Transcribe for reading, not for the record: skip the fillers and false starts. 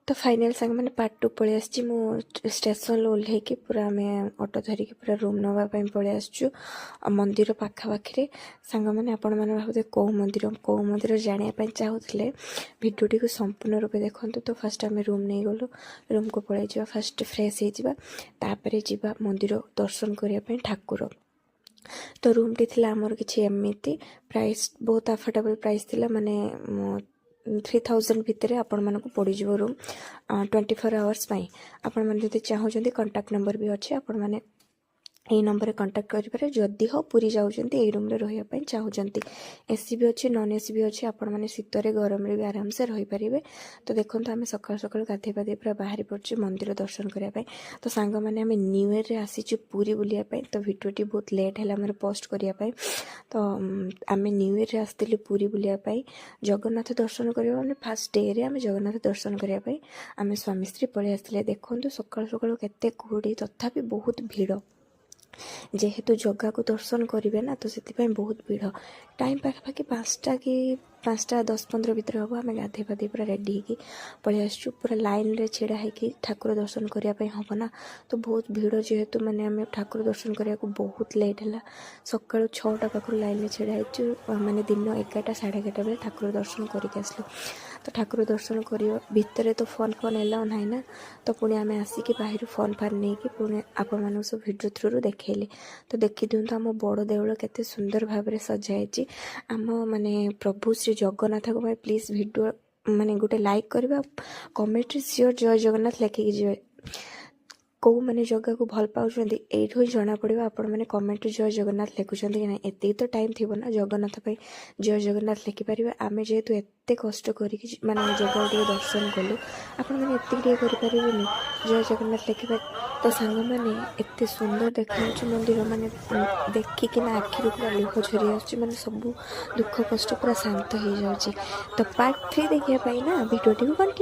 तो फाइनाल सांग मैंने पार्ट 2 पळी आछि मु स्टेशन ओल्हे कि पूरा आम ऑटो धरिकी पूरा रूम नापी पळी आसचु मंदिर पाखापाखि सांग मैंने आपण मैंने भावते कौ मंदिर जानापी चाहूले भिडियोटी को संपूर्ण रूपे देखु। तो फास्ट आम रूम नहीं गलु रूम को पलि जा फास्ट फ्रेश होपर जा मंदिर दर्शन करने ठाकुर। तो रूम टी थी आमर कि एमती प्राइस बहुत अफोर्डेबल प्राइस थिला माने 3000 भितर आपण मानक पड़ीजो रूम 24 आवर्स आपण मैंने जब चाहते कंटाक्ट नंबर भी अच्छे आपण मैंने यही नंबर कंटाक्ट करेंगे जदि हो पूरी जाऊँगी रूम रही चाहते एसी भी अच्छे नॉन एसी भी अच्छे आपण मैंने शीतर गरम भी आराम से रहीपर। तो देखो आम सका सका गाधे पाधे पूरा बाहरी पड़े मंदिर दर्शन करने। तो सांग मैंने आम न्यू ईयर आसीचु पूरी बुलायापी तो भिडियोटी बहुत लेट है आम पोस्ट करने। तो आम न्यू ईयर आसलु पूरी बुलायापी जगन्नाथ दर्शन करने फास्ट डे रे आम जगन्नाथ दर्शन करने आम स्वामी स्त्री पलि आसते। देखो सका सका केते कुहुड़ी तथापि बहुत भीड़ जेहेतु जगह को दर्शन करेंगे ना तो से बहुत भीड़ टाइम पाखापाखि 5टा कि 5टा 10-15 भितर हम आम गाधे पाधे पूरा रेडी होगी पलि आसचु पूरा लाइन रे छिड़ा होगी ठाकुर दर्शन करने हम ना। तो बहुत भीड़ जेहेतु माने आम ठाकुर दर्शन करने को बहुत लेट है सका 6टा पाखर लाइन में छिड़ा माने दिन 11टा 11:30 बेले ठाकुर दर्शन करके आसलु। तो ठाकुर दर्शन कर भितर तो फोन एलाउ ना ना तो पुणी आम आसिक बाहर फोन फान नहीं कि पुणी आपण मान सब भिडियो थ्रु देखले। तो देखी दिखाँ आम बड़ देउल केते सुंदर भाव में सजाई आम माने प्रभु श्री जगन्नाथ को प्लीज भिडियो माने गोटे लाइक करवा कमेंट सियोर जय जगन्नाथ लिखिकी जी कौ मैंने जगह को भल पाँच यू ही जना पड़ो आपण मैंने कमेंट जय जगन्नाथ लिखुं कि ना एत तो टाइम थी ना जगन्नाथ जय जगन्नाथ लिखिपर आम जेहेतु एत कष्ट करी माने जगह टे दर्शन कलु आपण मैंने एति करें जय जगन्नाथ लिखिपार। तो सांग मैंने एत सुंदर देखा मंदिर माने देखिकिना आखिर पूरा लुह झरी आने सब दुख कष्ट पूरा शांत हो जाए। तो पार्ट 3 देखिए ना भिडियोटी को कंटिन्यू